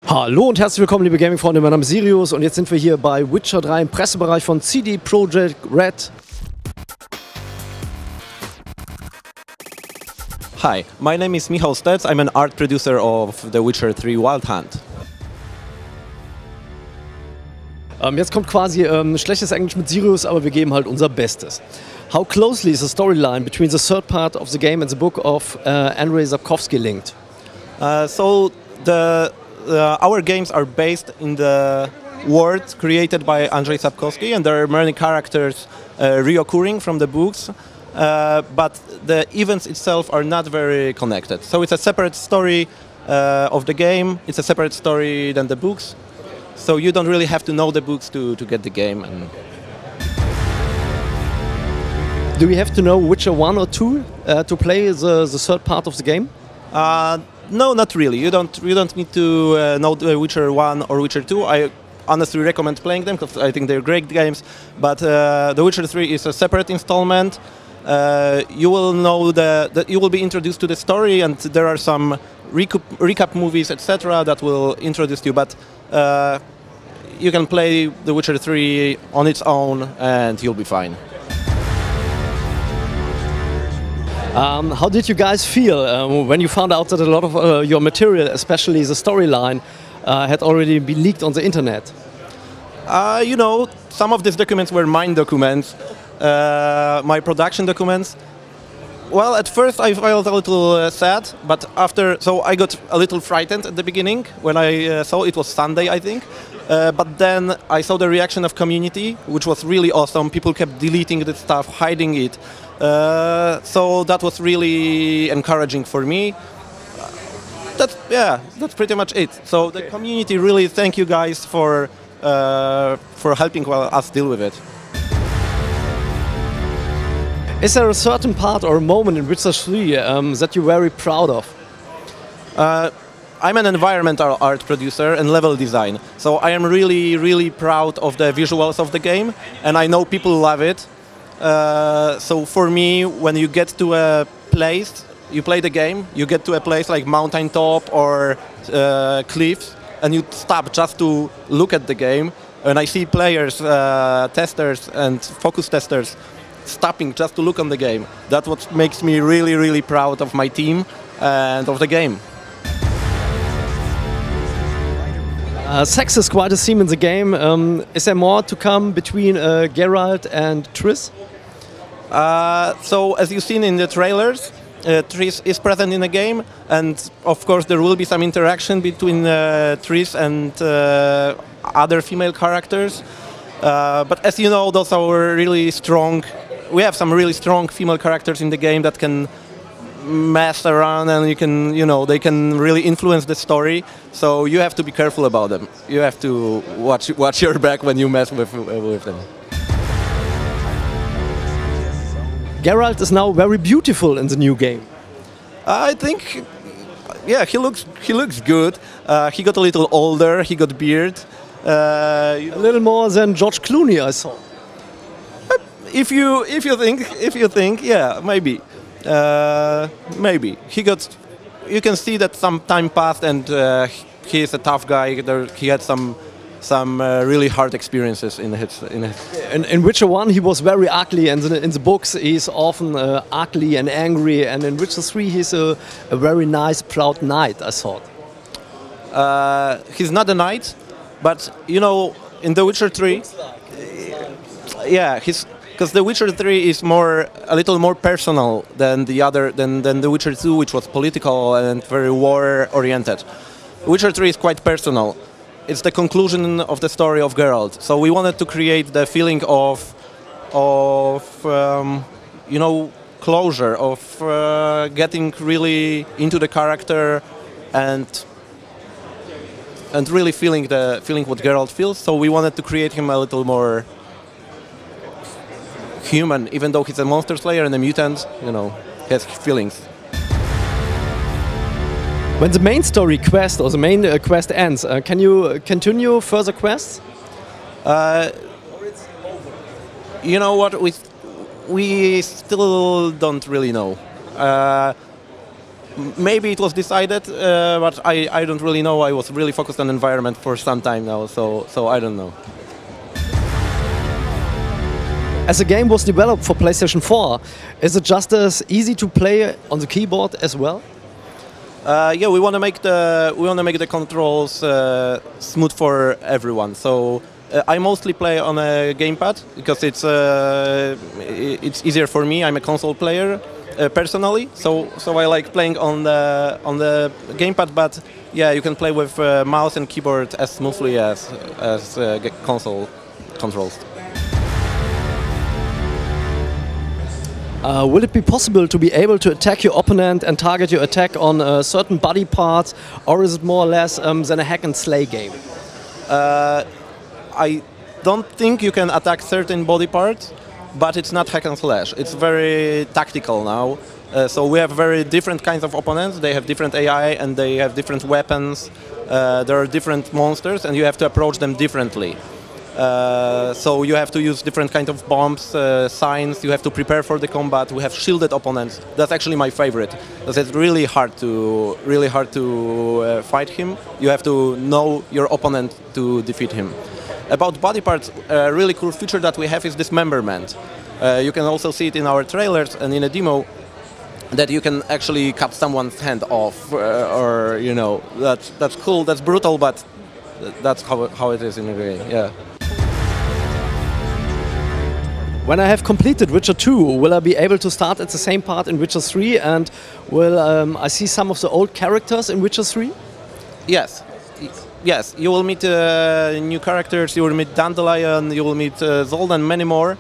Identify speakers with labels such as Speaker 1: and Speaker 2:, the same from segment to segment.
Speaker 1: Hallo und herzlich willkommen, liebe Gaming-Freunde, mein Name ist SiriuS und jetzt sind wir hier bei Witcher 3 im Pressebereich von CD Projekt Red.
Speaker 2: Hi, my name is Michał Stec. I'm an art producer of The Witcher 3 Wild Hunt.
Speaker 1: Jetzt kommt quasi schlechtes Englisch mit SiriuS, aber wir geben halt unser Bestes. How closely is the storyline between the third part of the game and the book of Andrzej Sapkowski linked?
Speaker 2: Our games are based in the world created by Andrzej Sapkowski, and there are many characters reoccurring from the books, but the events itself are not very connected. So it's a separate story of the game, it's a separate story than the books, so you don't really have to know the books to get the game.
Speaker 1: Do we have to know Witcher 1 or 2 to play the third part of the game?
Speaker 2: No, not really. You don't need to know The Witcher 1 or Witcher 2. I honestly recommend playing them because I think they're great games. But The Witcher 3 is a separate installment. You will know that you will be introduced to the story, and there are some recap movies, etc., that will introduce you. But you can play The Witcher 3 on its own, and you'll be fine.
Speaker 1: How did you guys feel when you found out that a lot of your material, especially the storyline, had already been leaked on the internet?
Speaker 2: You know, some of these documents were mine documents, my production documents. Well, at first I felt a little sad, but so I got a little frightened at the beginning when I saw it was Sunday, I think. But then I saw the reaction of community, which was really awesome. People kept deleting the stuff, hiding it. So that was really encouraging for me. That's pretty much it. So the community really thank you guys for helping us deal with it.
Speaker 1: Is there a certain part or a moment in Witcher 3 that you're very proud of?
Speaker 2: I'm an environmental art producer and level design, so I am really proud of the visuals of the game, and I know people love it. So for me, when you get to a place, you play the game, you get to a place like mountaintop or cliffs, and you stop just to look at the game, and I see players, testers and focus testers stopping just to look on the game. That's what makes me really proud of my team and of the game.
Speaker 1: Sex is quite a theme in the game. Is there more to come between Geralt and Triss?
Speaker 2: So as you've seen in the trailers, Triss is present in the game, and of course there will be some interaction between Triss and other female characters. But as you know, those are really strong. We have some really strong female characters in the game that can mess around, and they can really influence the story. So you have to be careful about them. You have to watch your back when you mess with them.
Speaker 1: Geralt is now very beautiful in the new game.
Speaker 2: I think, yeah, he looks good. He got a little older. He got beard.
Speaker 1: A little more than George Clooney, I saw.
Speaker 2: If you think, yeah, maybe. Maybe you can see that some time passed, and he is a tough guy. He had some really hard experiences in his.
Speaker 1: In Witcher 1 he was very ugly, and in the books he's often ugly and angry, and in Witcher 3 he's a very nice, proud knight, I thought.
Speaker 2: He's not a knight, but you know, in The Witcher 3, yeah, because The Witcher 3 is a little more personal than The Witcher 2, which was political and very war-oriented. Witcher 3 is quite personal. It's the conclusion of the story of Geralt. So we wanted to create the feeling of closure, of getting really into the character and really feeling what Geralt feels. So we wanted to create him a little more human, even though he's a monster slayer and a mutant, he has feelings.
Speaker 1: When the main story quest or the main quest ends, can you continue further quests?
Speaker 2: You know what? We still don't really know. maybe it was decided, but I don't really know. I was really focused on environment for some time now, so I don't know.
Speaker 1: As the game was developed for PlayStation 4, is it just as easy to play on the keyboard as well?
Speaker 2: Yeah, we want to make the controls smooth for everyone. So I mostly play on a gamepad because it's easier for me. I'm a console player personally, so I like playing on the gamepad. But yeah, you can play with mouse and keyboard as smoothly as console controls.
Speaker 1: Will it be possible to be able to attack your opponent and target your attack on certain body parts, or is it more or less than a hack and slay game?
Speaker 2: I don't think you can attack certain body parts, but it's not hack and slash. It's very tactical now. So we have very different kinds of opponents. They have different AI and they have different weapons. There are different monsters and you have to approach them differently. So you have to use different kinds of bombs, signs. You have to prepare for the combat. We have shielded opponents. That's actually my favorite, because it's really hard to fight him. You have to know your opponent to defeat him. About body parts, a really cool feature that we have is dismemberment. You can also see it in our trailers and in a demo that you can actually cut someone's hand off, or you know, that's cool. That's brutal, but that's how it is in the game. Yeah.
Speaker 1: When I have completed Witcher 2, will I be able to start at the same part in Witcher 3, and will I see some of the old characters in Witcher 3?
Speaker 2: Yes. Yes, you will meet new characters, you will meet Dandelion, you will meet Zold and many more.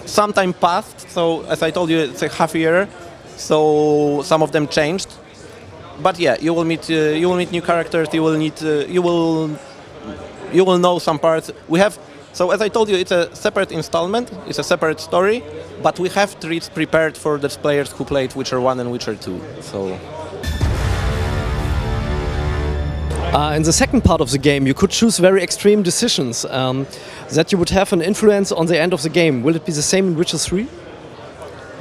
Speaker 2: Some time passed, so as I told you, it's a half year, so some of them changed. But yeah, you will meet new characters, you will know some parts. So as I told you, it's a separate installment, it's a separate story, but we have treats prepared for the players who played Witcher 1 and Witcher 2. So.
Speaker 1: In the second part of the game, you could choose very extreme decisions that you would have an influence on the end of the game. Will it be the same in Witcher 3?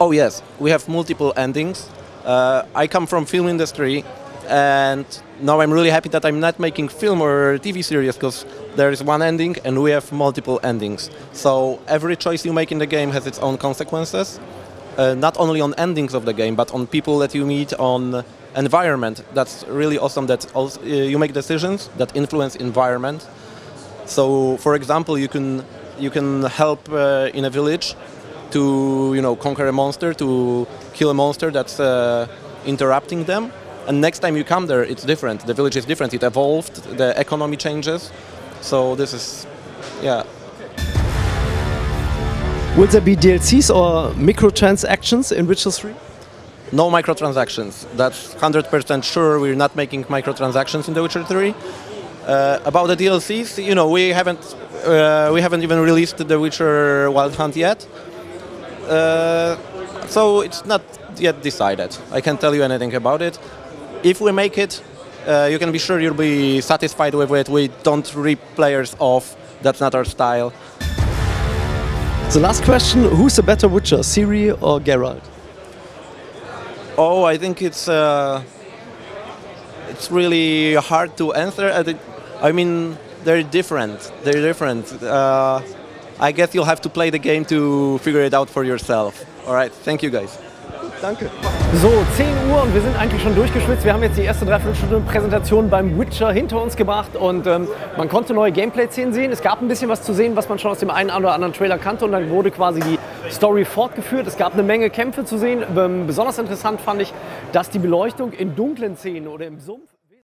Speaker 2: Oh yes, we have multiple endings. I come from film industry, and now I'm really happy that I'm not making film or TV series, because there is one ending and we have multiple endings. So every choice you make in the game has its own consequences, not only on endings of the game, but on people that you meet, on environment. That's really awesome that also, you make decisions that influence environment. So for example, you can help in a village to conquer a monster, to kill a monster that's interrupting them. And next time you come there, it's different. The village is different. It evolved. The economy changes. So this is, yeah.
Speaker 1: Will there be DLCs or microtransactions in Witcher 3?
Speaker 2: No microtransactions. That's 100% sure. We're not making microtransactions in The Witcher 3. About the DLCs, we haven't even released The Witcher Wild Hunt yet. So it's not yet decided. I can't tell you anything about it. If we make it, you can be sure you'll be satisfied with it. We don't rip players off. That's not our style.
Speaker 1: The last question, who's the better Witcher, Ciri or Geralt?
Speaker 2: Oh, I think it's really hard to answer. I mean, they're different. They're different. I guess you'll have to play the game to figure it out for yourself. All right, thank you guys.
Speaker 1: Danke. So, 10 Uhr und wir sind eigentlich schon durchgeschwitzt. Wir haben jetzt die erste Dreiviertelstunde Präsentation beim Witcher hinter uns gebracht und man konnte neue Gameplay-Szenen sehen. Es gab ein bisschen was zu sehen, was man schon aus dem einen oder anderen Trailer kannte, und dann wurde quasi die Story fortgeführt. Es gab eine Menge Kämpfe zu sehen. Besonders interessant fand ich, dass die Beleuchtung in dunklen Szenen oder im Sumpf